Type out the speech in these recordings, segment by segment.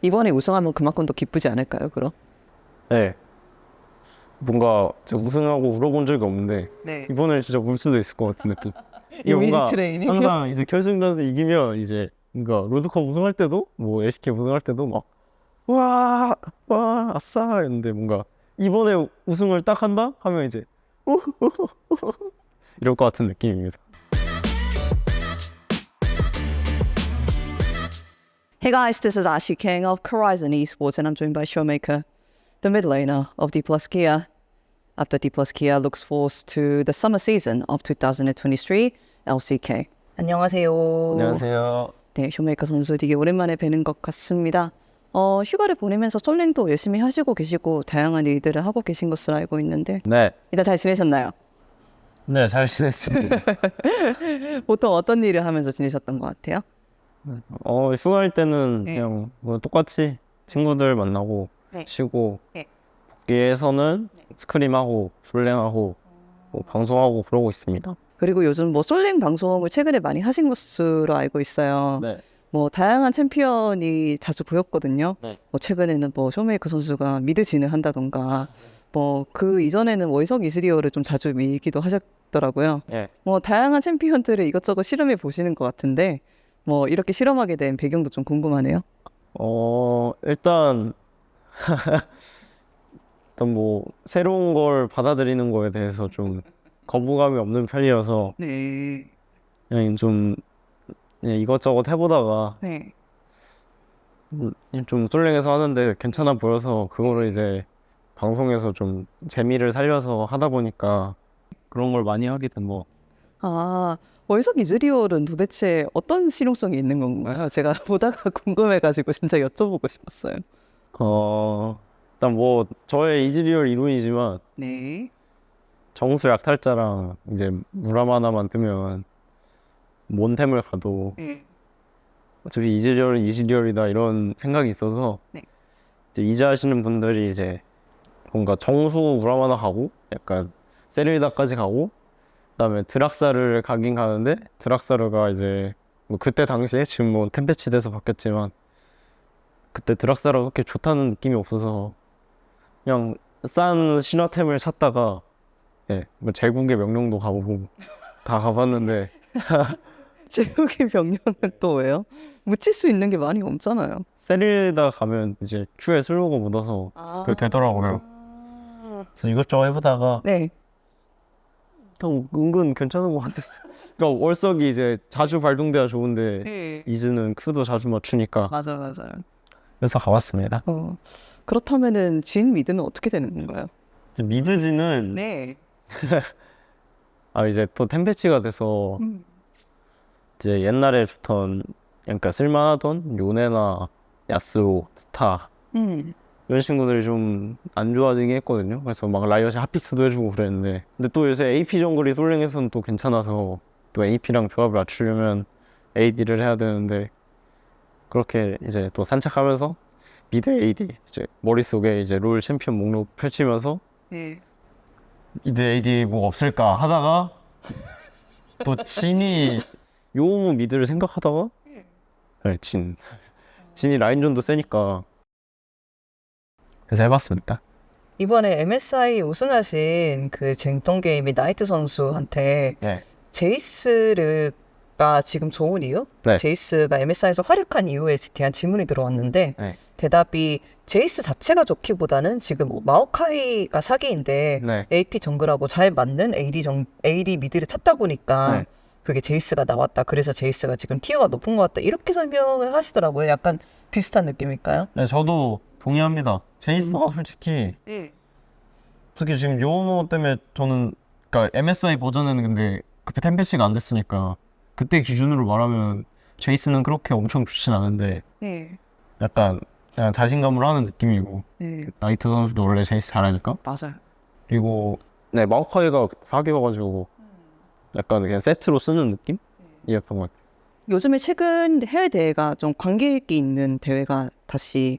이번에 우승하면 그만큼 더 기쁘지 않을까요, 그럼? 네. 뭔가 제가 우승하고 울어본 적이 없는데 네. 이번에 진짜 울 수도 있을 것 같은 느낌. 이게 이미지 뭔가 트레이닝. 항상 이제 결승전에서 이기면 이제 뭔가 롤드컵 우승할 때도 뭐 LCK 우승할 때도 막 와, 와, 아싸 했는데 뭔가 이번에 우승을 딱 한다 하면 이제 이럴 것 같은 느낌입니다. Hey guys, this is Ashi King of Horizon Esports, and I'm joined by Showmaker, the mid laner of D Plus Kia. After D Plus Kia looks forward to the summer season of 2023 LCK. 안녕하세요. 안녕하세요. 네, 쇼메이커 선수 되게 오랜만에 뵈는 것 같습니다. 휴가를 보내면서 솔랭도 열심히 하시고 계시고 다양한 일들을 하고 계신 것으로 알고 있는데 네, 일단 잘 지내셨나요? 네, 잘 지냈습니다. 보통 어떤 일을 하면서 지내셨던 것 같아요? 휴가할 때는 네. 그냥 뭐 똑같이 친구들 만나고 네. 쉬고 네. 복귀해서는 스크림하고 솔랭하고 뭐 방송하고 그러고 있습니다. 그리고 요즘 뭐 솔랭 방송을 최근에 많이 하신 것으로 알고 있어요. 네. 뭐 다양한 챔피언이 자주 보였거든요. 네. 뭐 최근에는 뭐 쇼메이커 선수가 미드진을 한다던가 뭐 그 이전에는 월석 이즈리어를 좀 자주 밀기도 하셨더라고요. 네. 뭐 다양한 챔피언들을 이것저것 실험해 보시는 것 같은데 뭐 이렇게 실험하게 된 배경도 좀 궁금하네요. 일단 뭐 새로운 걸 받아들이는 거에 대해서 좀 거부감이 없는 편이어서 네. 그냥 좀 그냥 이것저것 해보다가 네. 좀 솔랭에서 하는데 괜찮아 보여서 그거를 이제 방송에서 좀 재미를 살려서 하다 보니까 그런 걸 많이 하게 된 뭐. 아, 월석 이즈리얼은 도대체 어떤 실용성이 있는 건가요? 제가 보다가 궁금해가지고 진짜 여쭤보고 싶었어요. 일단 뭐 저의 이즈리얼 이론이지만 네. 정수 약탈자랑 이제 무람 하나만 뜨면 몬템을 가도 네. 어차피 이즈리얼은 이즈리얼이다 이런 생각이 있어서 네. 이제 이제 하시는 분들이 이제 뭔가 정수 무람 하나 가고 약간 세르이다까지 가고 그다음에 드락사를 가긴 가는데 드락사르가 이제 뭐 그때 당시에 지금 뭐 템패치 돼서 바뀌었지만 그때 드락사르가 그렇게 좋다는 느낌이 없어서 그냥 싼 신화템을 찾다가 뭐 제국의 명령도 가보고 다 가봤는데 제국의 병력은 또 왜요? 묻힐 수 있는 게 많이 없잖아요. 세르이다 가면 이제 큐에 슬로가 묻어서 그게 되더라고요. 그래서 이것저것 해보다가 네. 또 은근 괜찮은 것 같았어요. 그러니까 월석이 이제 자주 발동돼야 좋은데 네. 이즈는 큐도 자주 맞추니까 맞아요. 그래서 가봤습니다. 그렇다면은 진 미드는 어떻게 되는 건가요? 이제 미드지는 네. 이제 또 템패치가 돼서 이제 옛날에 좋던 그러니까 쓸만하던 요네나 야스오, 스타 이런 친구들이 좀 안 좋아지긴 했거든요. 그래서 막 라이엇이 핫픽스도 해주고 그랬는데 근데 또 요새 AP 정글이 솔랭에서는 또 괜찮아서 또 AP랑 조합을 맞추려면 AD를 해야 되는데 그렇게 이제 또 산책하면서 미드 AD 이제 머릿속에 이제 롤 챔피언 목록 펼치면서 네. 미드 AD 뭐 없을까 하다가 또 진이 요무 미드를 생각하다가 네, 진이 라인전도 세니까 그래서 해봤습니다. 이번에 MSI 우승하신 그 쟁동 게임이 나이트 선수한테 네. 제이스가 지금 좋은 이유? 네. 제이스가 MSI에서 활약한 이유에 대한 질문이 들어왔는데 네. 대답이 제이스 자체가 좋기보다는 지금 마오카이가 사기인데 네. AP 정글하고 잘 맞는 AD 미드를 찾다 보니까 네. 그게 제이스가 나왔다. 그래서 제이스가 지금 티어가 높은 것 같다. 이렇게 설명을 하시더라고요. 약간 비슷한 느낌일까요? 네, 저도 동의합니다. 제이스가 솔직히 지금 요모 때문에 저는 그러니까 MSI 버전에는 근데 그때 템패치가 안 됐으니까 그때 기준으로 말하면 제이스는 그렇게 엄청 좋진 않은데 네. 약간 그냥 자신감으로 하는 느낌이고 네. 나이트 선수도 원래 제이스 잘하니까 맞아요. 그리고 네 마오카이가 사귀어가지고 약간 그냥 세트로 쓰는 느낌이었던 것 같아요. 요즘에 최근 해외 대회가 좀 관객이 있는 대회가 다시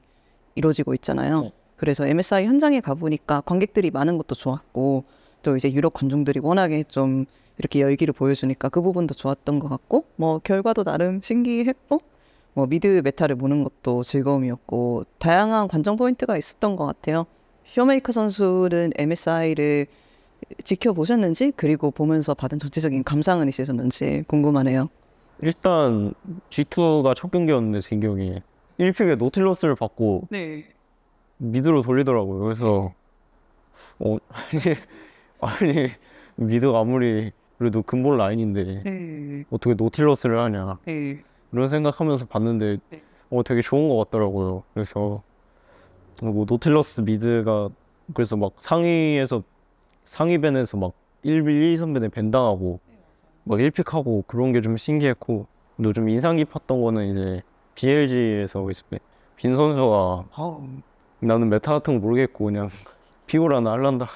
이루어지고 있잖아요. 네. 그래서 MSI 현장에 가보니까 관객들이 많은 것도 좋았고 또 이제 유럽 관중들이 워낙에 좀 이렇게 열기를 보여주니까 그 부분도 좋았던 것 같고 뭐 결과도 나름 신기했고 뭐 미드 메타를 보는 것도 즐거움이었고 다양한 관전 포인트가 있었던 것 같아요. 쇼메이커 선수는 MSI를 지켜보셨는지 그리고 보면서 받은 전체적인 감상은 있으셨는지 궁금하네요. 일단 G2가 첫 경기였는데 제 기억에 1픽에 노틸러스를 받고 네. 미드로 돌리더라고요. 그래서 아니 미드가 아무리 그래도 근본 라인인데 네. 어떻게 노틸러스를 하냐 네. 이런 생각하면서 봤는데 네. 되게 좋은 것 같더라고요. 그래서 뭐 노틸러스 미드가 그래서 막 상위벤에서 막 1비 2선벤에 벤당하고 막 1픽하고 그런 게 좀 신기했고, 또 좀 인상 깊었던 거는 이제 BLG에서 이제 빈 선수가 나는 메타 같은 거 모르겠고 그냥 피오라나 할란다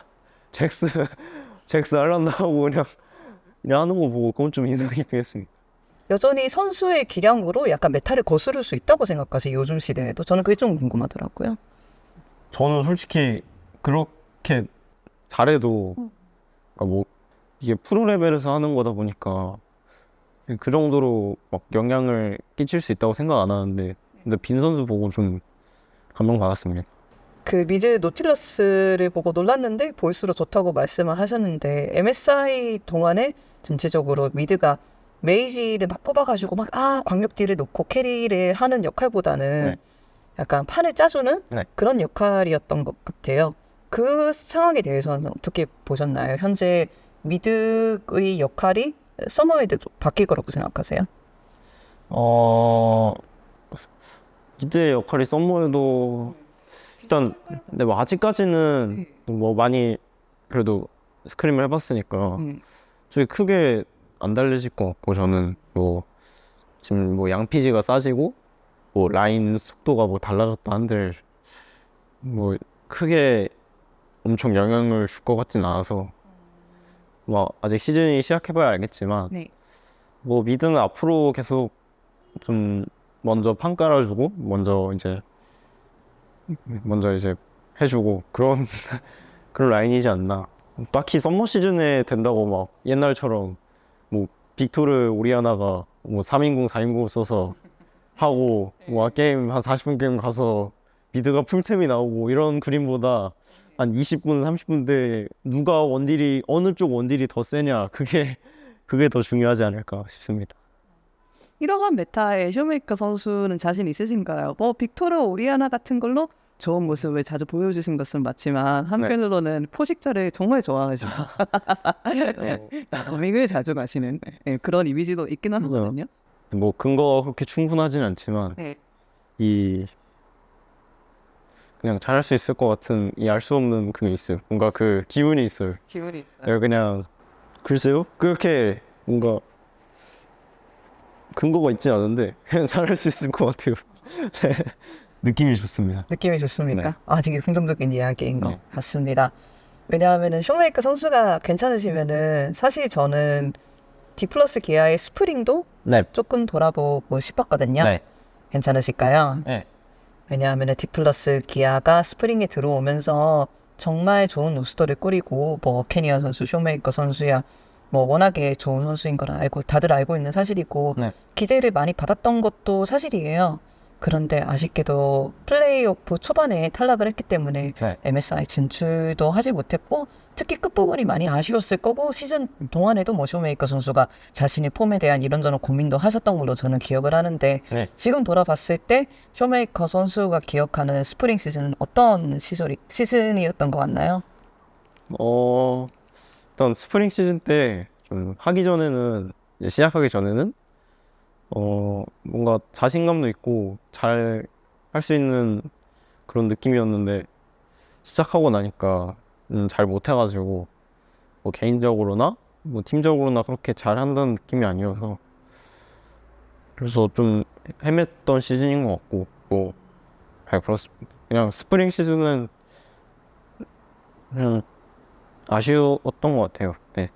잭스 할란다 하고 그냥 하는 거 보고 그건 좀 인상 깊게 했습니다. 여전히 선수의 기량으로 약간 메타를 거스를 수 있다고 생각하세요? 요즘 시대에도? 저는 그게 좀 궁금하더라고요. 저는 솔직히 그렇게 잘해도 그러니까 뭐 이게 프로 레벨에서 하는 거다 보니까 그 정도로 막 영향을 끼칠 수 있다고 생각 안 하는데, 근데 빈 선수 보고 좀 감명받았습니다. 그 미드 노틸러스를 보고 놀랐는데 볼수록 좋다고 말씀을 하셨는데 MSI 동안에 전체적으로 미드가 메이지를 막 뽑아가지고 막 광역 딜을 놓고 캐리를 하는 역할보다는 네. 약간 판을 짜주는 네. 그런 역할이었던 것 같아요. 그 상황에 대해서는 어떻게 보셨나요? 현재 미드의 역할이 서머에도 바뀔 거라고 생각하세요? 미드의 역할이 썸머에도 일단 근데 뭐 아직까지는 뭐 많이 그래도 스크림을 해봤으니까 저기 크게 안 달라질 것 같고, 저는 뭐 지금 뭐 양피지가 싸지고 뭐 라인 속도가 뭐 달라졌다 한들 뭐 크게 엄청 영향을 줄 것 같진 않아서, 뭐 아직 시즌이 시작해봐야 알겠지만 네. 뭐 미드는 앞으로 계속 좀 먼저 판 깔아주고 먼저 이제 해주고 그런 그런 라인이지 않나. 딱히 썸머 시즌에 된다고 막 옛날처럼 뭐 빅토르 오리아나가 뭐 3인궁 4인궁 써서 하고 뭐 게임 한 40분 게임 가서 미드가 풀템이 나오고 이런 그림보다 한 20분 30분대 누가 원딜이 어느 쪽 원딜이 더 세냐, 그게 더 중요하지 않을까 싶습니다. 이러한 메타에 쇼메이커 선수는 자신 있으신가요? 뭐 빅토르 오리아나 같은 걸로 좋은 모습을 자주 보여주신 것은 맞지만 한편으로는 포식자를 정말 좋아하시고 밍을 자주 가시는 그런 이미지도 있긴 하거든요. 뭐 근거가 그렇게 충분하진 않지만 네. 이 그냥 잘할 수 있을 것 같은 이 알 수 없는 그게 있어요. 뭔가 그 기운이 있어요. 기분이 있어요. 그냥 글쎄요, 그렇게 뭔가 근거가 있지 않은데 그냥 잘할 수 있을 것 같아요. 네. 느낌이 좋습니다. 느낌이 좋습니까? 네. 되게 긍정적인 이야기인 것 네. 같습니다. 왜냐하면은 쇼메이커 선수가 괜찮으시면은 사실 저는 디플러스 기아의 스프링도 네. 조금 돌아보고 싶었거든요. 네. 괜찮으실까요? 네. 왜냐하면 디플러스 기아가 스프링에 들어오면서 정말 좋은 로스터를 꾸리고 뭐 캐니언 선수, 쇼메이커 선수야 뭐 워낙에 좋은 선수인 걸 다들 알고 있는 사실이고 네. 기대를 많이 받았던 것도 사실이에요. 그런데 아쉽게도 플레이오프 초반에 탈락을 했기 때문에 네. MSI 진출도 하지 못했고 특히 끝부분이 많이 아쉬웠을 거고 시즌 동안에도 뭐 쇼메이커 선수가 자신의 폼에 대한 이런저런 고민도 하셨던 걸로 저는 기억을 하는데 네. 지금 돌아봤을 때 쇼메이커 선수가 기억하는 스프링 시즌은 어떤 시즌이었던 것 같나요? 일단 스프링 시즌 때 좀 하기 전에는 이제 시작하기 전에는 뭔가 자신감도 있고 잘 할 수 있는 그런 느낌이었는데 시작하고 나니까 잘 못해가지고 뭐 개인적으로나 뭐 팀적으로나 그렇게 잘한다는 느낌이 아니어서 그래서 좀 헤맸던 시즌인 것 같고 뭐 그렇습니다. 그냥 스프링 시즌은 그냥 아쉬웠던 것 같아요. 네.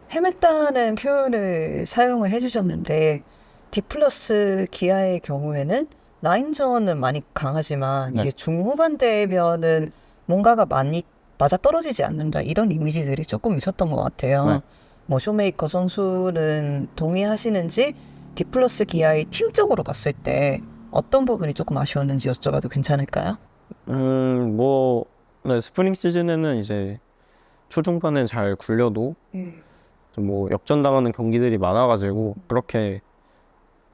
헤맸다는 표현을 사용을 해주셨는데 디플러스 기아의 경우에는 라인전은 많이 강하지만 네. 이게 중후반 되면은 뭔가가 많이 맞아떨어지지 않는다 이런 이미지들이 조금 있었던 것 같아요. 네. 뭐 쇼메이커 선수는 동의하시는지 디플러스 기아의 팀적으로 봤을 때 어떤 부분이 조금 아쉬웠는지 여쭤봐도 괜찮을까요? 뭐 네, 스프링 시즌에는 이제 초중반에 잘 굴려도 좀 뭐 역전당하는 경기들이 많아가지고 그렇게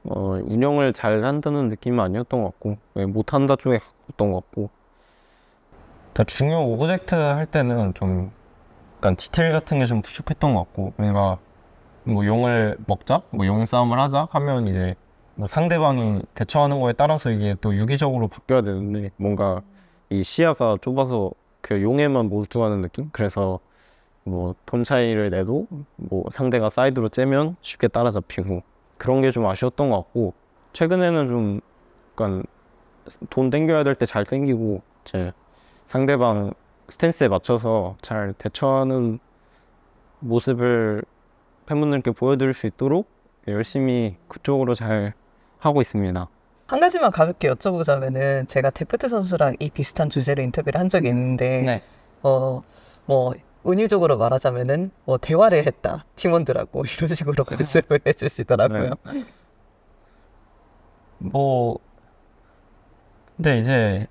운영을 잘 한다는 느낌은 아니었던 것 같고 못한다 쪽에 가까웠던 것 같고 그러니까 중요 오브젝트 할 때는 좀 약간 디테일 같은 게 좀 부족했던 것 같고 그러니까 뭐 용을 먹자, 뭐 용 싸움을 하자 하면 이제 뭐 상대방이 대처하는 거에 따라서 이게 또 유기적으로 바뀌어야 되는데 뭔가 이 시야가 좁아서 그 용에만 몰두하는 느낌? 그래서 뭐 톤 차이를 내도 뭐 상대가 사이드로 째면 쉽게 따라잡히고 그런 게 좀 아쉬웠던 것 같고 최근에는 좀 약간 돈 땡겨야 될 때 잘 땡기고 이제 상대방 스탠스에 맞춰서 잘 대처하는 모습을 팬분들께 보여드릴 수 있도록 열심히 그쪽으로 잘 하고 있습니다. 한 가지만 가볍게 여쭤보자면은 제가 데프트 선수랑 이 비슷한 주제로 인터뷰를 한 적이 있는데 뭐 은유적으로 말하자면은 뭐 대화를 했다 팀원들하고 이런 식으로 말씀을 해주시더라고요. 뭐 근데 이제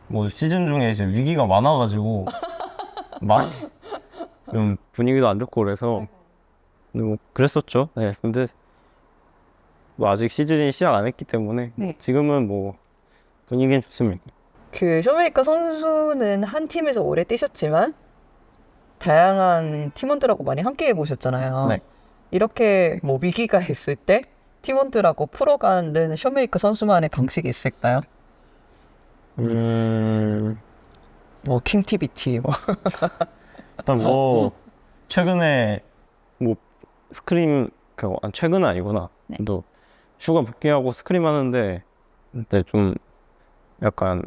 뭐 시즌 중에 이제 위기가 많아가지고 많이 좀 분위기도 안 좋고 그래서 뭐 그랬었죠. 네, 근데 뭐 아직 시즌이 시작 안 했기 때문에 네. 지금은 뭐 분위기는 좋습니다. 그 쇼메이커 선수는 한 팀에서 오래 뛰셨지만 다양한 팀원들하고 많이 함께 해보셨잖아요. 네. 이렇게 뭐 위기가 있을 때 팀원들하고 풀어가는 쇼메이커 선수만의 방식이 있을까요? 뭐 킹티비티 뭐. 일단 뭐 최근에 뭐 스크림 최근은 아니구나. 네. 또 휴가 복귀하고 스크림 하는데 근데 좀 약간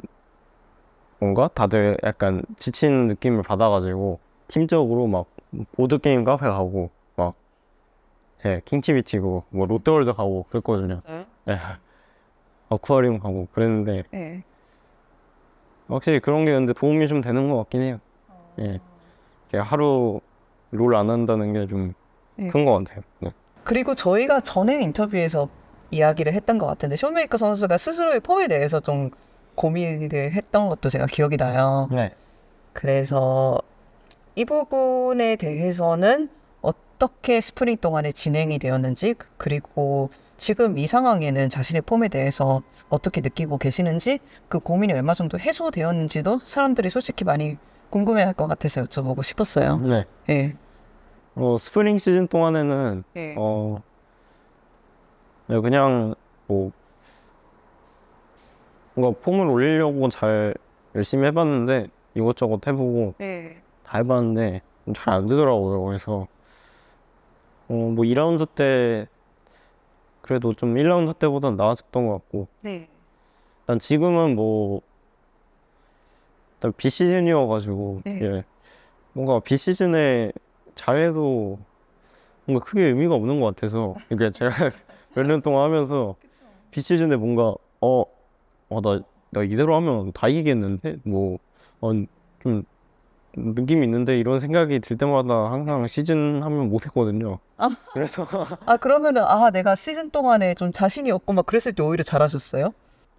뭔가 다들 약간 지친 느낌을 받아가지고 팀적으로 막 보드게임 카페 가고 막 킹티비티고 뭐 롯데월드 가고 그랬거든요. 예. 아쿠아리움 가고 그랬는데 네. 확실히 그런 게 근데 도움이 좀 되는 것 같긴 해요. 예. 이렇게 하루 롤 안 한다는 게 좀 큰 것 같아요. 네. 그리고 저희가 전에 인터뷰에서 이야기를 했던 것 같은데 쇼메이커 선수가 스스로의 폼에 대해서 좀 고민을 했던 것도 제가 기억이 나요. 네. 그래서 이 부분에 대해서는 어떻게 스프링 동안에 진행이 되었는지 그리고 지금 이 상황에는 자신의 폼에 대해서 어떻게 느끼고 계시는지 그 고민이 얼마 정도 해소되었는지도 사람들이 솔직히 많이 궁금해할 것 같아서 여쭤보고 싶었어요. 네. 예. 스프링 시즌 동안에는 네. 네, 그냥 뭐 뭔가 폼을 올리려고 잘 열심히 해봤는데 이것저것 해보고 네. 다 해봤는데 잘 안 되더라고요. 그래서 뭐 2라운드 때 그래도 좀 1라운드 때보단 나아졌던 것 같고 네. 일단 지금은 뭐 일단 비시즌이어가지고 네. 예, 뭔가 비시즌에 잘해도 뭔가 크게 의미가 없는 것 같아서 그러니까 제가 몇 년 동안 하면서 비시즌에 뭔가 나 이대로 하면 다 이기겠는데 뭐 좀 느낌이 있는데 이런 생각이 들 때마다 항상 시즌 하면 못했거든요. 그래서 그러면은 내가 시즌 동안에 좀 자신이 없고 막 그랬을 때 오히려 잘하셨어요?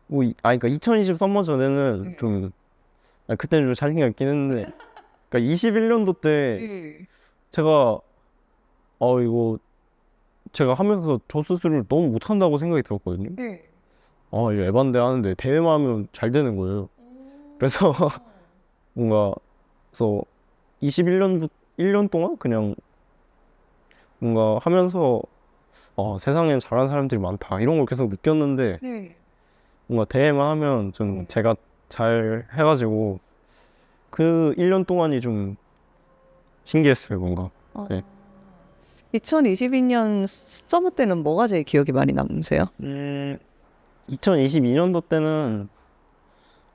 그러니까 2020 서머 전에는 좀 그때는 좀 자신감 있긴 했는데 그러니까 21년도 때 제가 이거 제가 하면서 저 스스로를 너무 못한다고 생각이 들었거든요. 이거 에반데 하는데 대회만 하면 잘 되는 거예요. 그래서 뭔가 그래서 21년도 1년 동안 그냥 뭔가 하면서 세상엔 잘하는 사람들이 많다 이런 걸 계속 느꼈는데 뭔가 대회만 하면 좀 제가 잘 해가지고 그 1년 동안이 좀 신기했어요 뭔가. 네. 2022년 서머 때는 뭐가 제일 기억이 많이 남으세요? 2022년도 때는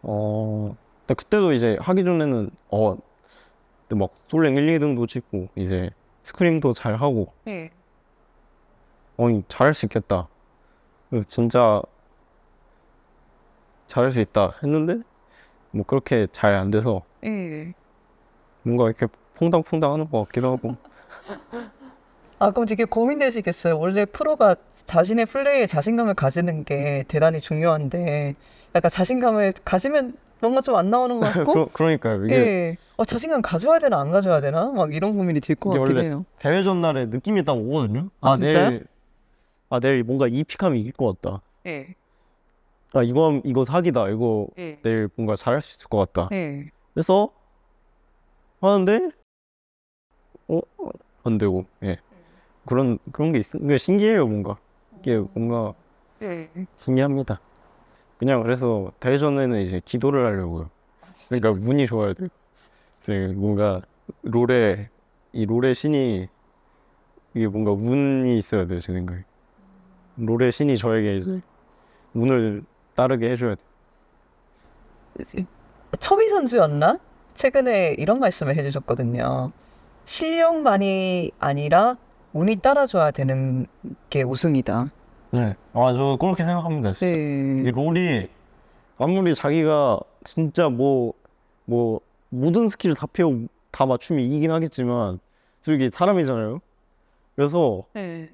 근데 그때도 이제 하기 전에는 근데 막 솔랭 1, 2등도 찍고 이제 스크림도 잘 하고 잘할 수 있겠다. 진짜 잘할 수 있다 했는데 뭐 그렇게 잘 안 돼서 뭔가 이렇게 퐁당퐁당 하는 것 같기도 하고. 아, 그럼 되게 고민되시겠어요. 원래 프로가 자신의 플레이에 자신감을 가지는 게 대단히 중요한데, 약간 자신감을 가지면 뭔가 좀 안 나오는 것 같고, 그러니까요. 이게 예. 자신감 가져야 되나, 안 가져야 되나? 막 이런 고민이 들 것 이게 같긴 원래 해요. 대회 전날에 느낌이 딱 오거든요. 아, 진짜요? 내일 뭔가 이 픽하면 이길 것 같다. 예. 이거 사기다. 이거 예. 내일 뭔가 잘할 수 있을 것 같다. 예. 그래서 하는데 안 되고, 예. 그런 게 있어. 이게 신기해요, 뭔가. 이게 뭔가 예. 신기합니다. 그냥 그래서 대회 전에는 이제 기도를 하려고요. 그러니까 운이 좋아야 돼요. 그래서 뭔가 롤의 신이 이게 뭔가 운이 있어야 돼요, 제 생각에. 롤의 신이 저에게 이제 운을 따르게 해줘야 돼요. 초비 선수였나? 최근에 이런 말씀을 해주셨거든요. 실력만이 아니라 운이 따라줘야 되는 게 우승이다. 네. 저 그렇게 생각합니다, 진짜. 네. 이 롤이 아무리 자기가 진짜 뭐 모든 스킬을 다 맞추면 이기긴 하겠지만 이게 사람이잖아요. 그래서 네.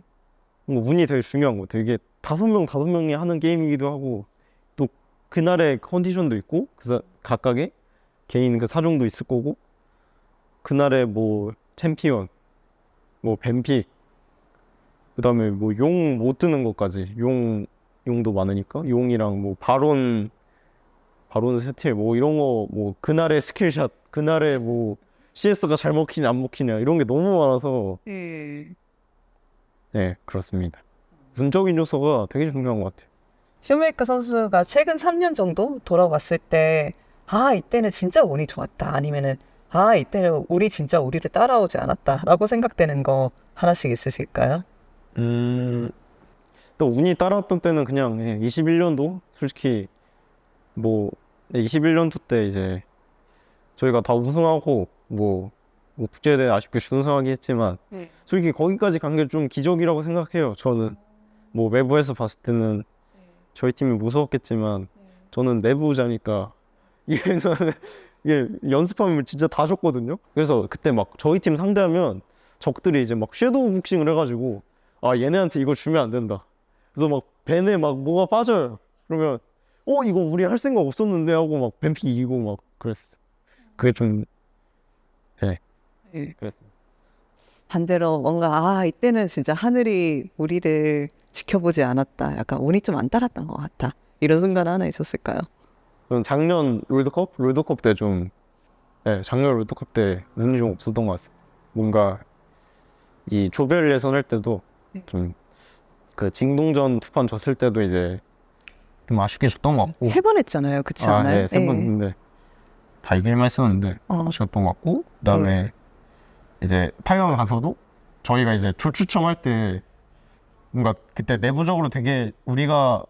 뭔가 운이 되게 중요한 것 같아요. 이게 다섯 명이 하는 게임이기도 하고 또 그날의 컨디션도 있고 그래서 각각의 개인 그 사정도 있을 거고 그날의 뭐 챔피언, 뭐 뱀픽, 그다음에 뭐 용 못 뜨는 것까지 용도 많으니까 용이랑 뭐 바론 스틸 뭐 이런 거 뭐 그날의 스킬샷 그날의 뭐 CS가 잘 먹히냐 안 먹히냐 이런 게 너무 많아서 네 그렇습니다. 운적인 요소가 되게 중요한 것 같아요. 쇼메이커 선수가 최근 3년 정도 돌아왔을 때, 이때는 진짜 운이 좋았다. 아니면은, 이때는 운이 진짜 우리를 따라오지 않았다라고 생각되는 거 하나씩 있으실까요? 또 운이 따라왔던 때는 그냥 21년도 솔직히 뭐 21년도 때 이제 저희가 다 우승하고 뭐 국제대회 아쉽게 준우승하긴 했지만 솔직히 거기까지 간 게 좀 기적이라고 생각해요. 저는 뭐 외부에서 봤을 때는 저희 팀이 무서웠겠지만 저는 내부자니까 이게 이게 연습하면 진짜 다 졌거든요. 그래서 그때 막 저희 팀 상대하면 적들이 이제 막 섀도우 복싱을 해가지고 얘네한테 이거 주면 안 된다. 그래서 막 벤에 막 뭐가 빠져요. 그러면 이거 우리 할 생각 없었는데 하고 막 뱀픽 이기고 막 그랬어. 그게 좀 그랬습니다. 반대로 뭔가, 이때는 진짜 하늘이 우리를 지켜보지 않았다. 약간 운이 좀 안 따랐던 것 같다. 이런 순간 하나 있었을까요? 저는 작년 롤드컵 때 좀 작년 롤드컵 때 운이 좀 없었던 것 같습니다. 뭔가 이 조별 예선 할 때도 좀 그 징동전 2판 졌을 때도 이제 좀 아쉽게 졌던 것 같고 3번 했잖아요. 그렇지 않나요? 네, 3번 했는데 다 이길만 했었는데 아쉬웠던 것 같고 그다음에 이제 8강 가서도 저희가 이제 조 추첨할 때 뭔가 그때 내부적으로 되게 우리가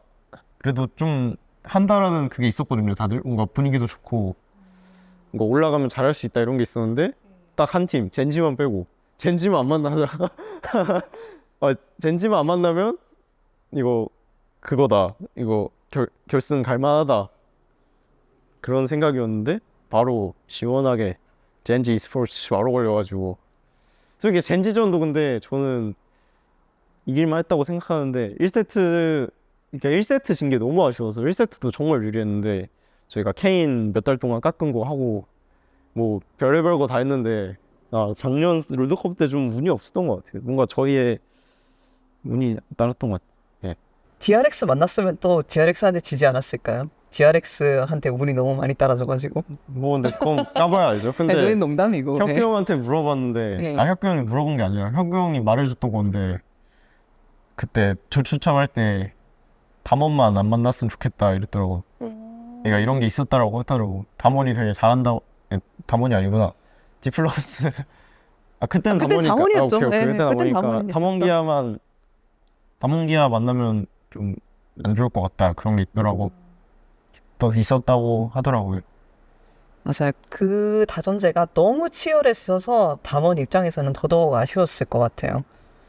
그래도 좀 한다라는 그게 있었거든요. 다들 뭔가 분위기도 좋고 뭔가 올라가면 잘할 수 있다 이런 게 있었는데 딱 한 팀 젠지만 빼고 젠지만 안 만나자. 젠지만 안 만나면 이거 그거다. 이거 결승 갈만하다. 그런 생각이었는데 바로 시원하게 젠지 e스포츠 바로 걸려가지고 솔직히 젠지전도 근데 저는 이길만 했다고 생각하는데 1세트 그러니까 1세트 진 게 너무 아쉬워서 1세트도 정말 유리했는데 저희가 케인 몇 달 동안 깎은 거 하고 뭐 별의별 거 다 했는데 작년 롤드컵 때 좀 운이 없었던 것 같아요. 뭔가 저희의 운이 따랐던 것 같아요. DRX 만났으면 또 DRX한테 지지 않았을까요? DRX한테 운이 너무 많이 따라줘가지고. 뭐 근데 그건 까봐야 알죠. 근데 그건 농담이고. 혁규 형한테 물어봤는데 혁규 형이 물어본 게 아니라 혁규 형이 말해줬던 건데 그때 저 추첨할 때 담원만 안 만났으면 좋겠다 이랬더라고. 얘가 이런 게 있었다라고 했더라고. 담원이 되게 잘한다. 담원이 아니구나. 디플러스. 그때는 그때 담원이니까. 담원이었죠. 오케이. 네, 그때 담원이니까. 담원기아만 나면 좀 안 좋을 것 같다. 그런 게 있더라고. 또 있었다고 하더라고요. 맞아요. 그 다전제가 너무 치열했어서 담원 입장에서는 더더욱 아쉬웠을 것 같아요.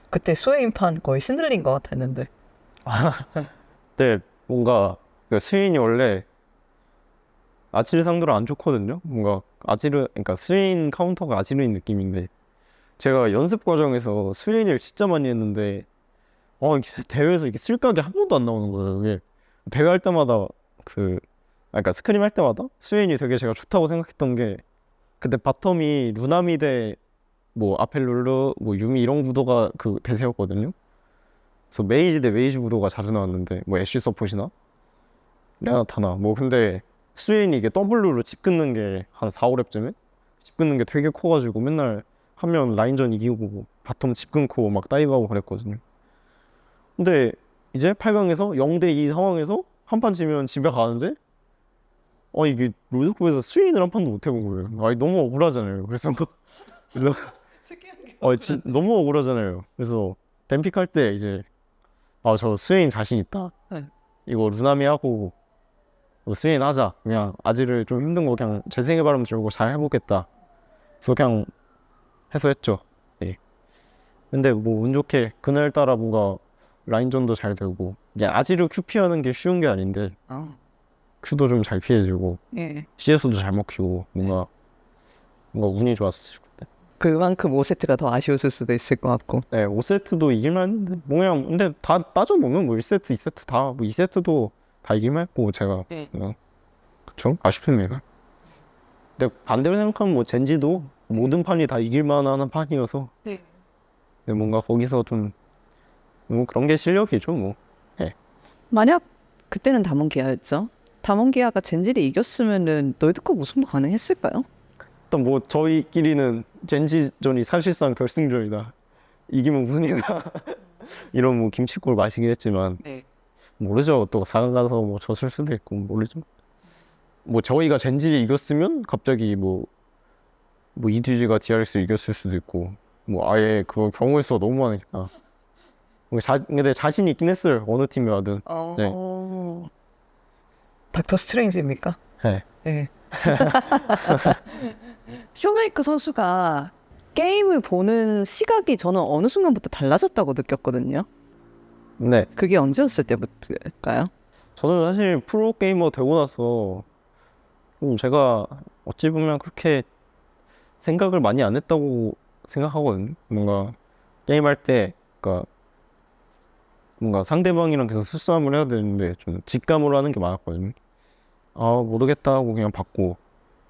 그때 수혜인판 거의 신들린 것 같았는데. 그때 뭔가 그 스윈이 원래 아지르 상대로 안 좋거든요. 뭔가 그러니까 스윈 카운터가 아지르인 느낌인데 제가 연습 과정에서 스윙을 진짜 많이 했는데 이게 대회에서 이게 쓸각이 한 번도 안 나오는 거예요. 이게 대회 할 때마다 그러니까 스크림 할 때마다 스윙이 되게 제가 좋다고 생각했던 게 그때 바텀이 루나미 대 뭐 아펠룰루 뭐 유미 이런 구도가 그 대세였거든요. 그래서 메이지 대 메이지 구도가 자주 나왔는데 뭐 애쉬 서폿이나 레나타나 뭐 근데 스윙이 이게 W로 집 끊는 게 한 4, 5렙쯤에 집 끊는 게 되게 커가지고 맨날 하면 라인전 이기고 바텀 집 끊고 막 다이브하고 그랬거든요. 근데 이제 8강에서 0대2 상황에서 한 판 지면 집에 가는데 이게 롤드컵에서 스윙을 한 판도 못 해본 거예요. 너무 억울하잖아요. 그래서 너무 억울하잖아요. 그래서 뱀픽 할 때 이제 저 스윙 자신 있다. 네. 이거 루나미 하고 스윙 하자. 그냥 아지를 좀 힘든 거 그냥 재생의 바람 들고 잘 해보겠다. 그래서 그냥 해서 했죠. 예. 근데 뭐 운 좋게 그날따라 뭔가 라인전도 잘 되고 그냥 아지를 Q 피하는 게 쉬운 게 아닌데 Q도 좀 잘 피해지고 예. CS도 잘 먹히고 뭔가 운이 좋았을 때. 그만큼 5세트가 더 아쉬웠을 수도 있을 것 같고. 네, 5세트도 이길만 했는데 뭐 그냥 근데 다 따져보면 뭐 1세트, 2세트 다 뭐 2세트도 다 이길만 했고 제가 그쵸? 아쉽습니다. 근데 반대로 생각하면 뭐 젠지도 모든 판이 다 이길만 하는 판이어서 네. 근데 뭔가 거기서 좀 뭐 그런 게 실력이죠 뭐. 만약 그때는 다몬기아였죠. 다몬기아가 젠지를 이겼으면은 롤드컵 우승도 가능했을까요? 일단 뭐 저희끼리는 젠지전이 사실상 결승전이다. 이기면 우승이다. 이런 뭐 김치국을 마시긴 했지만 네. 모르죠. 또 4강 가서 뭐 졌을 수도 있고 모르죠. 뭐 저희가 젠지를 이겼으면 갑자기 뭐 EDG가 DRX를 이겼을 수도 있고 뭐 아예 그 경우의 수가 너무 많으니까. 근데 자신 있긴 했어요. 어느 팀이 와든. 네. 닥터 스트레인지입니까? 네. 네. 쇼메이커 선수가 게임을 보는 시각이 저는 어느 순간부터 달라졌다고 느꼈거든요. 네. 그게 언제였을 때부터일까요? 저는 사실 프로게이머 되고 나서 좀 제가 어찌 보면 그렇게 생각을 많이 안 했다고 생각하거든요. 뭔가 게임할 때 그러니까 뭔가 상대방이랑 계속 수싸움을 해야 되는데 좀 직감으로 하는 게 많았거든요. 모르겠다 하고 그냥 받고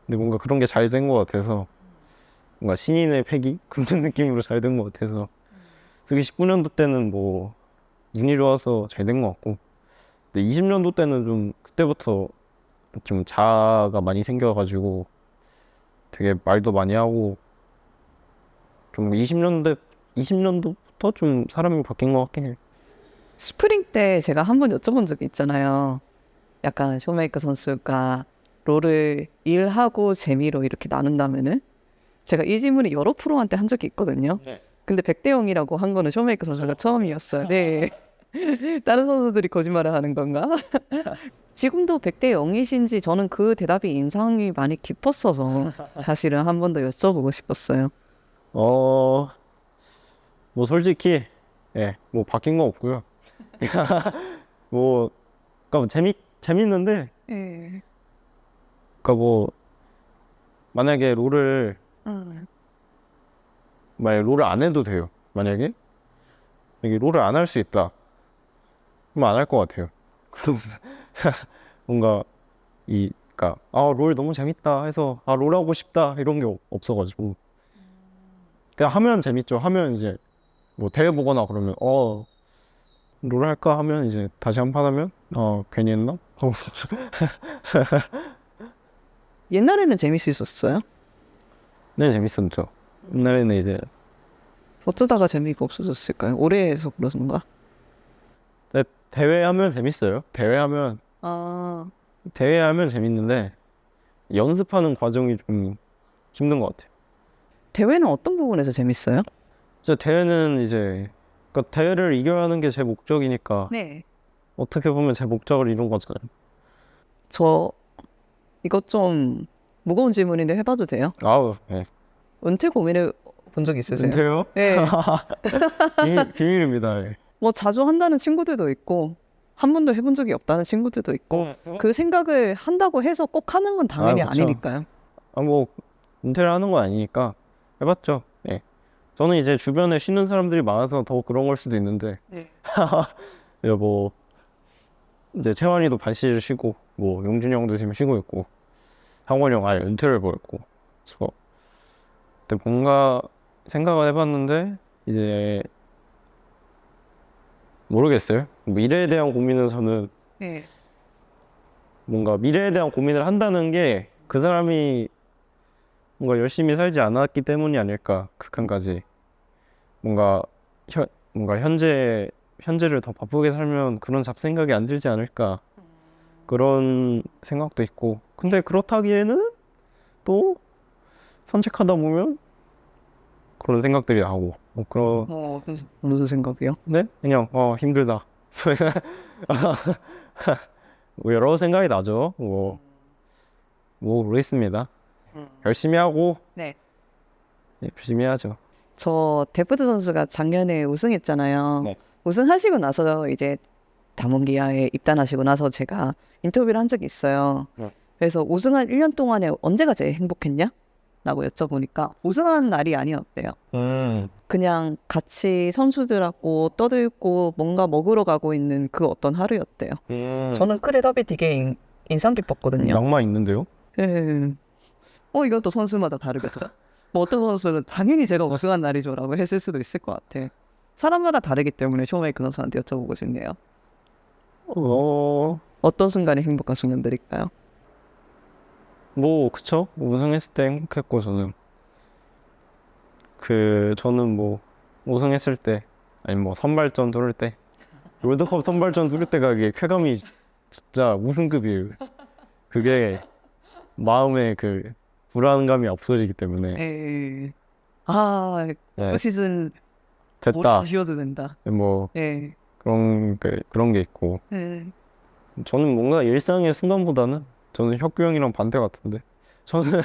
근데 뭔가 그런 게 잘 된 것 같아서 뭔가 신인의 패기? 그런 느낌으로 잘 된 것 같아서 특히 19년도 때는 뭐 운이 좋아서 잘 된 것 같고 근데 20년도 때는 좀 그때부터 좀 자아가 많이 생겨가지고 되게 말도 많이 하고 좀 20년도부터 좀 사람이 바뀐 것 같긴 해요. 스프링 때 제가 한번 여쭤본 적이 있잖아요. 약간 쇼메이커 선수가 롤을 일하고 재미로 이렇게 나눈다면은 제가 이 질문을 여러 프로한테 한 적이 있거든요. 네. 근데 100대 0이라고 한 거는 쇼메이커 선수가 처음이었어요. 네. 다른 선수들이 거짓말을 하는 건가? 지금도 100대 0이신지 저는 그 대답이 인상이 많이 깊었어서 사실은 한 번 더 여쭤보고 싶었어요. 뭐 솔직히 뭐 바뀐 거 없고요. 뭐 그러니까 재밌는데 네. 그러니까 뭐 만약에 롤을 안 해도 돼요. 만약에 이게 롤을 안 할 수 있다. 그럼 안 할 것 같아요. 그럼 뭔가 그러니까 롤 너무 재밌다 해서 롤 하고 싶다 이런 게 없어가지고 그냥 하면 재밌죠. 하면 이제 뭐 대회 보거나 그러면 롤 할까 하면 이제 다시 한 판 하면 괜히 했나? 옛날에는 재밌었어요? 네, 재밌었죠. 옛날에는 이제 어쩌다가 재미가 없어졌을까요? 오래 해서 그런가? 대회 하면 재밌어요. 대회 하면 재밌는데 연습하는 과정이 좀 힘든 것 같아요. 대회는 어떤 부분에서 재밌어요? 대회는 이제 그러니까 대회를 이겨야 하는 게 제 목적이니까 네. 어떻게 보면 제 목적을 이룬 거잖아요. 저 이거 좀 무거운 질문인데 해봐도 돼요? 네. 은퇴 고민해 본 적 있으세요? 은퇴요? 네. 비밀입니다. 네. 뭐 자주 한다는 친구들도 있고 한 번도 해본 적이 없다는 친구들도 있고 그 생각을 한다고 해서 꼭 하는 건 당연히 그쵸. 아니니까요. 뭐 은퇴를 하는 건 아니니까 해봤죠. 네. 저는 이제 주변에 쉬는 사람들이 많아서 더 그런 걸 수도 있는데 네. 뭐 이제 채환이도 반시즌 쉬고 뭐 용준이 형도 지금 쉬고 있고 상원이 형 아예 은퇴를 벌였고 그래서 근데 뭔가 생각을 해봤는데 이제 모르겠어요. 미래에 대한 고민은 저는 네. 뭔가 미래에 대한 고민을 한다는 게 그 사람이 뭔가 열심히 살지 않았기 때문이 아닐까. 극한까지 뭔가 뭔가 현재를 더 바쁘게 살면 그런 잡생각이 안 들지 않을까. 그런 생각도 있고. 근데 그렇다기에는 또 산책하다 보면 그런 생각들이 나고 뭐 그런 무슨 생각이요? 네? 그냥 힘들다. 뭐 여러 생각이 나죠. 뭐 모르겠습니다. 열심히 하고 네. 열심히 해야죠. 저 데프트 선수가 작년에 우승했잖아요. 네. 우승하시고 나서 이제 다문기아에 입단하시고 나서 제가 인터뷰를 한 적이 있어요. 네. 그래서 우승한 1년 동안에 언제가 제일 행복했냐? 라고 여쭤보니까 우승한 날이 아니었대요. 그냥 같이 선수들하고 떠들고 뭔가 먹으러 가고 있는 그 어떤 하루였대요. 저는 그 대답이 되게 인상 깊었거든요. 낭만 있는데요? 예. 이건 또 선수마다 다르겠죠? 뭐 어떤 선수는 당연히 제가 우승한 날이죠라고 했을 수도 있을 것 같아. 사람마다 다르기 때문에 쇼메이커 선수한테 여쭤보고 싶네요. 어떤 순간이 행복한 순간들일까요? 뭐 그쵸? 우승했을 때 행복했고 저는 뭐 우승했을 때 아니 뭐 선발전 두를 때 롤드컵 선발전 두를 때가 이게 쾌감이 진짜 우승급이에요. 그게 마음에 그 불안감이 없어지기 때문에 그 네, 시즌 됐다. 쉬어도 된다. 뭐 예. 그런 게 있고 저는 뭔가 일상의 순간보다는 저는 혁규 형이랑 반대 같은데 저는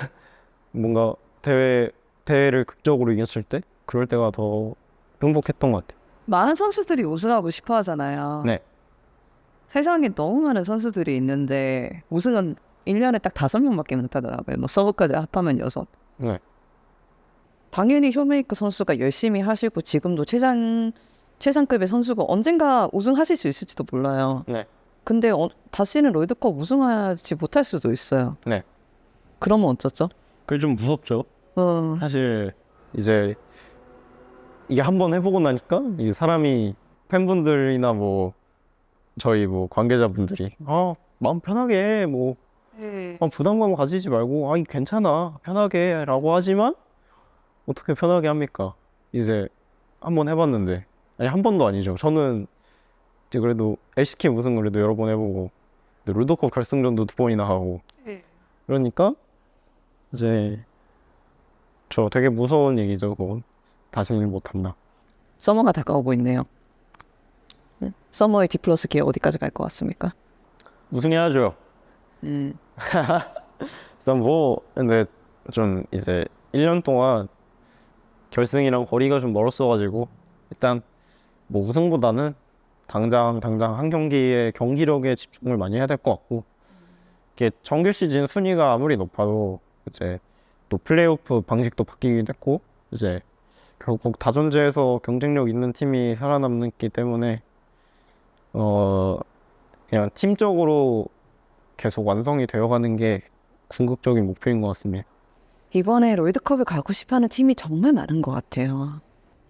뭔가 대회를 극적으로 이겼을 때 그럴 때가 더 행복했던 것 같아요. 많은 선수들이 우승하고 싶어 하잖아요. 네. 세상에 너무 많은 선수들이 있는데 우승은 1년에 딱 5명밖에 못하더라고요. 뭐 서브까지 합하면 6. 네. 당연히 쇼메이커 선수가 열심히 하시고 지금도 최상급의 선수고 언젠가 우승하실 수 있을지도 몰라요. 네. 근데 다시는 롤드컵 우승하지 못할 수도 있어요. 네. 그러면 어쩌죠? 그게 좀 무섭죠. 사실 이제 이게 한번 해보고 나니까 이 사람이 팬분들이나 뭐 저희 뭐 관계자분들이 마음 편하게 뭐 부담감 가지지 말고 괜찮아 편하게라고 하지만 어떻게 편하게 합니까? 이제 한번 해봤는데 한 번도 아니죠. 저는 이제 그래도 LCK 우승 그래도 여러 번 해보고 롤드컵 결승전도 2번이나 하고 그러니까 이제 저 되게 무서운 얘기죠. 그건 다시는 못한다. 서머가 다가오고 있네요. 서머의 디플러스 기어 어디까지 갈 것 같습니까? 우승해야죠. 일단 뭐 근데 좀 이제 1년 동안 결승이랑 거리가 좀 멀었어가지고 일단 뭐 우승보다는 당장 한 경기의 경기력에 집중을 많이 해야 될 것 같고 이게 정규 시즌 순위가 아무리 높아도 이제 또 플레이오프 방식도 바뀌긴 했고 이제 결국 다전제에서 경쟁력 있는 팀이 살아남기 때문에 그냥 팀적으로 계속 완성이 되어가는 게 궁극적인 목표인 것 같습니다. 이번에 롤드컵을 가고 싶어하는 팀이 정말 많은 것 같아요.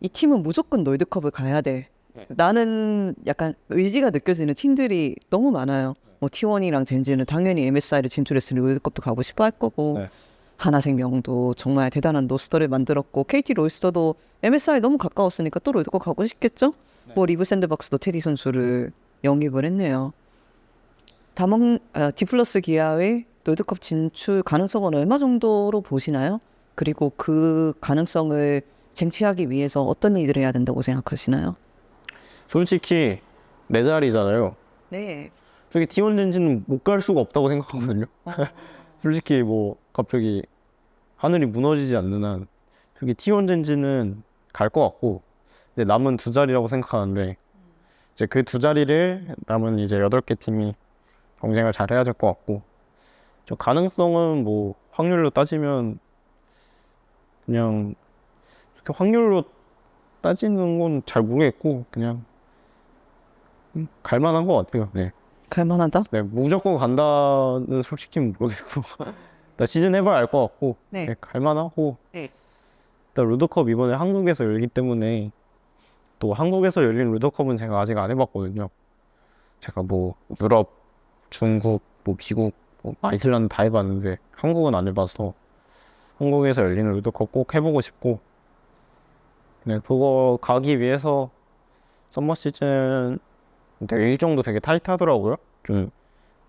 이 팀은 무조건 롤드컵을 가야 돼. 나는 약간 의지가 느껴지는 팀들이 너무 많아요. 뭐 T1이랑 젠지는 당연히 MSI를 진출했으니 롤드컵도 가고 싶어 할 거고 하나생명도 정말 대단한 로스터를 만들었고 KT 롤스터도 MSI 너무 가까웠으니까 또 롤드컵 가고 싶겠죠? 뭐 리브 샌드박스도 테디 선수를 영입을 했네요. 디플러스 기아의 롤드컵 진출 가능성은 얼마 정도로 보시나요? 그리고 그 가능성을 쟁취하기 위해서 어떤 일을 해야 된다고 생각하시나요? 솔직히 내 자리잖아요. 네. 저기 T1 젠지는 못 갈 수가 없다고 생각하거든요. 솔직히 뭐 갑자기 하늘이 무너지지 않는 한 저기 T1 젠지는 갈 것 같고 이제 남은 2자리라고 생각하는데 이제 그 2자리를 남은 이제 8개 팀이 경쟁을 잘 해야 될 것 같고 저 가능성은 뭐 확률로 따지면 그냥 그렇게 확률로 따지는 건 잘 모르겠고 그냥 갈만한 것 같아요. 네. 갈만하다? 네, 무조건 간다는 솔직히 모르겠고 나 시즌 해봐야 알 것 같고 네. 네, 갈만하고 네. 일단 루더컵 이번에 한국에서 열기 때문에 또 한국에서 열린 루더컵은 제가 아직 안 해봤거든요. 제가 뭐 유럽, 중국, 뭐 미국, 뭐 아이슬란드 다 해봤는데 한국은 안 해봐서 한국에서 열리는 루더컵 꼭 해보고 싶고 네, 그거 가기 위해서 썸머 시즌 되게 일정도 되게 타이트하더라고요. 좀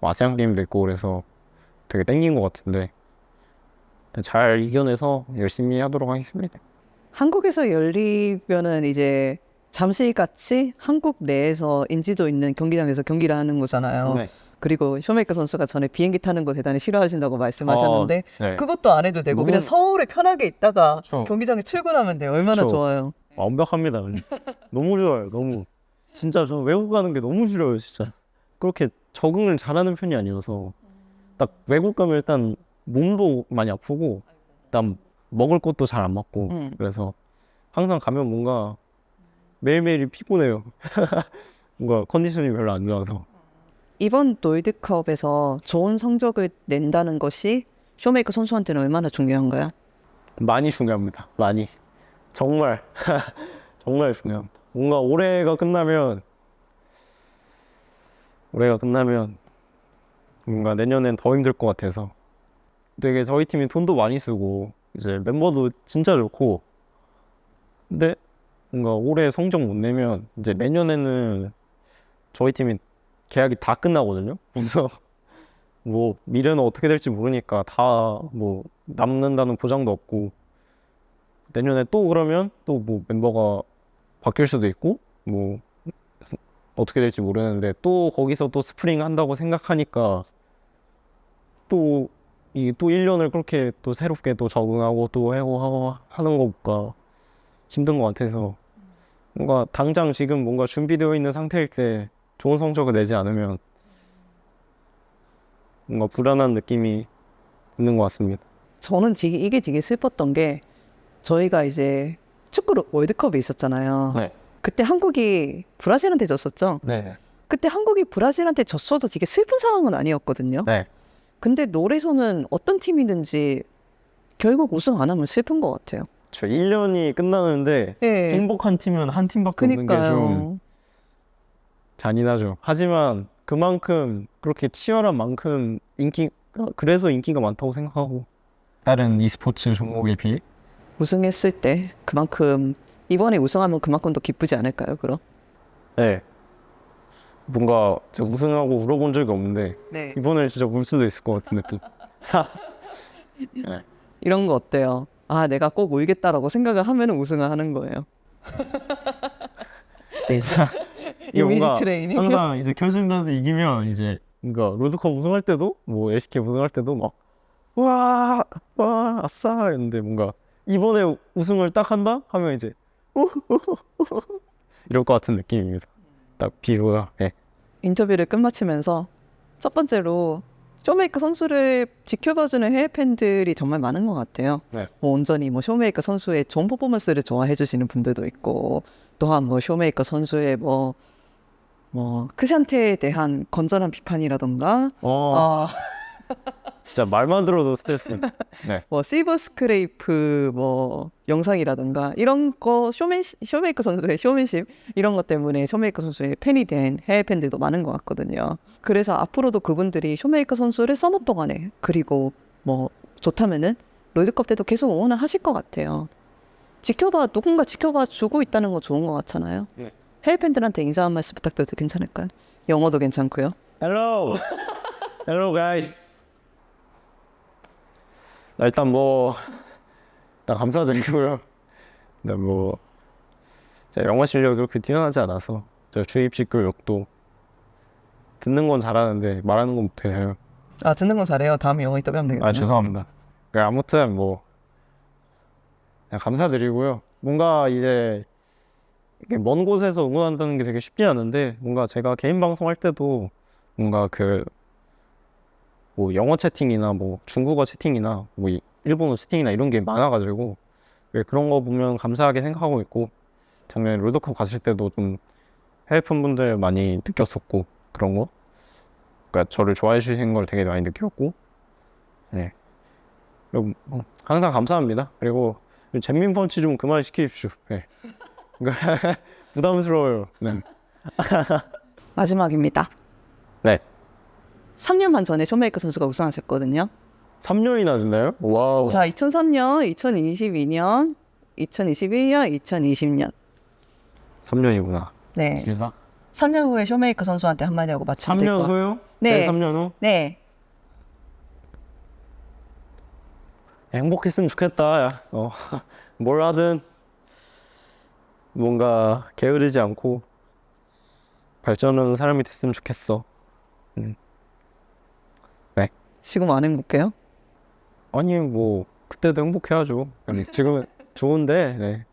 아시안 게임도 있고 그래서 되게 땡긴 것 같은데 잘 이겨내서 열심히 하도록 하겠습니다. 한국에서 열리면은 이제 잠실같이 한국 내에서 인지도 있는 경기장에서 경기를 하는 거잖아요. 네. 그리고 쇼메이커 선수가 전에 비행기 타는 거 대단히 싫어하신다고 말씀하셨는데 네. 그것도 안 해도 되고 그냥 서울에 편하게 있다가 그쵸. 경기장에 출근하면 돼요. 얼마나 그쵸. 좋아요. 완벽합니다. 너무 좋아요. 너무 진짜 저 외국 가는 게 너무 싫어요. 진짜 그렇게 적응을 잘하는 편이 아니어서 딱 외국 가면 일단 몸도 많이 아프고 일단 먹을 것도 잘 안 맞고 그래서 항상 가면 뭔가 매일매일이 피곤해요. 뭔가 컨디션이 별로 안 좋아서 이번 월드컵에서 좋은 성적을 낸다는 것이 쇼메이커 선수한테는 얼마나 중요한가요? 많이 중요합니다. 많이 정말 정말 중요합니다. 뭔가 올해가 끝나면 뭔가 내년엔 더 힘들 것 같아서 되게 저희 팀이 돈도 많이 쓰고 이제 멤버도 진짜 좋고 근데 뭔가 올해 성적 못 내면 이제 내년에는 저희 팀이 계약이 다 끝나거든요. 그래서 뭐 미래는 어떻게 될지 모르니까 다 뭐 남는다는 보장도 없고 내년에 또 그러면 또 뭐 멤버가 바뀔 수도 있고 뭐 어떻게 될지 모르는데 또 거기서 또 스프링 한다고 생각하니까 또 1년을 그렇게 또 새롭게 또 적응하고 또 하고 하는 것보다 힘든 것 같아서 뭔가 당장 지금 뭔가 준비되어 있는 상태일 때 좋은 성적을 내지 않으면 뭔가 불안한 느낌이 있는 것 같습니다. 저는 이게 되게 슬펐던 게 저희가 이제 축구 월드컵이 있었잖아요. 네. 그때 한국이 브라질한테 졌었죠. 네. 그때 한국이 브라질한테 졌어도 되게 슬픈 상황은 아니었거든요. 네. 근데 노래에서는 어떤 팀이든지 결국 우승 안 하면 슬픈 것 같아요. 저 1년이 끝나는데 예. 행복한 팀은 한 팀밖에 없는 게 좀 그니까요. 잔인하죠. 하지만 그만큼 그렇게 치열한 만큼 그래서 인기가 많다고 생각하고 다른 e스포츠 종목에 비해 우승했을 때 그만큼 이번에 우승하면 그만큼 더 기쁘지 않을까요? 그럼? 네. 뭔가 진짜 우승하고 울어본 적이 없는데 네. 이번에 진짜 울 수도 있을 것 같은 느낌. 이런 거 어때요? 아, 내가 꼭 울겠다라고 생각을 하면 우승을 하는 거예요. 이게 뭔가 트레이닝. 항상 이제 결승전에서 이기면 이제 그러니까 롤드컵 우승할 때도 뭐 LCK 우승할 때도 막 와 아싸 했는데 뭔가 이번에 우승을 딱 한다 하면 이제 이럴 것 같은 느낌입니다. 딱 비유가. 네. 인터뷰를 끝마치면서 첫 번째로 쇼메이커 선수를 지켜봐주는 해외 팬들이 정말 많은 것 같아요. 네. 뭐 온전히 뭐 쇼메이커 선수의 좋은 퍼포먼스를 좋아해주시는 분들도 있고 또한 뭐 쇼메이커 선수의 뭐 크샨테에 대한 건전한 비판이라던가 진짜 말만 들어도 스트레스. 네. 뭐 실버 스크레이프 뭐 영상이라던가 이런 거 쇼메이커 선수의 쇼맨십 이런 것 때문에 쇼메이커 선수의 팬이 된 해외 팬들도 많은 것 같거든요. 그래서 앞으로도 그분들이 쇼메이커 선수를 서머 동안에 그리고 뭐 좋다면은 롤드컵 때도 계속 응원을 하실 것 같아요. 누군가 지켜봐 주고 있다는 건 좋은 것 같잖아요. 네. 해외 팬들한테 인사 한 말씀 부탁드려도 괜찮을까요? 영어도 괜찮고요. Hello. Hello guys. 일단 감사드리고요. 근데 제가 영어 실력이 그렇게 뛰어나지 않아서 저 주입식 교육도 듣는 건 잘하는데 말하는 건 못해요. 아, 듣는 건 잘해요. 다음에 영어 이따 배우면 되겠네요. 죄송합니다. 그러니까 아무튼 그냥 감사드리고요. 뭔가 이제 이렇게 먼 곳에서 응원한다는 게 되게 쉽지 않은데 뭔가 제가 개인 방송할 때도 뭔가 영어 채팅이나 중국어 채팅이나 일본어 채팅이나 이런 게 많아가지고 왜 그런 거 보면 감사하게 생각하고 있고 작년에 롤드컵 갔을 때도 좀 해외 팬분들 많이 느꼈었고 그런 거 그러니까 저를 좋아해 주시는 걸 되게 많이 느꼈고 네. 그리고 항상 감사합니다. 그리고 잼민 펀치 좀 그만 시키십시오. 네. 그러니까 부담스러워요. 네. 마지막입니다. 네. 3년만 전에 쇼메이커 선수가 우승하셨거든요. 3년이나 됐나요? 와우. 자, 2003년, 2022년, 2021년, 2020년. 3년이구나. 네. 진짜? 3년 후에 쇼메이커 선수한테 한마디 하고 마치면 될 것 3년 같아요. 후요? 네. 제 3년 후? 네. 행복했으면 좋겠다. 야. 뭘 하든 뭔가 게으르지 않고 발전하는 사람이 됐으면 좋겠어. 네. 지금 안 행복해요? 아니 뭐 그때도 행복해야죠. 아니 지금은 좋은데. 네.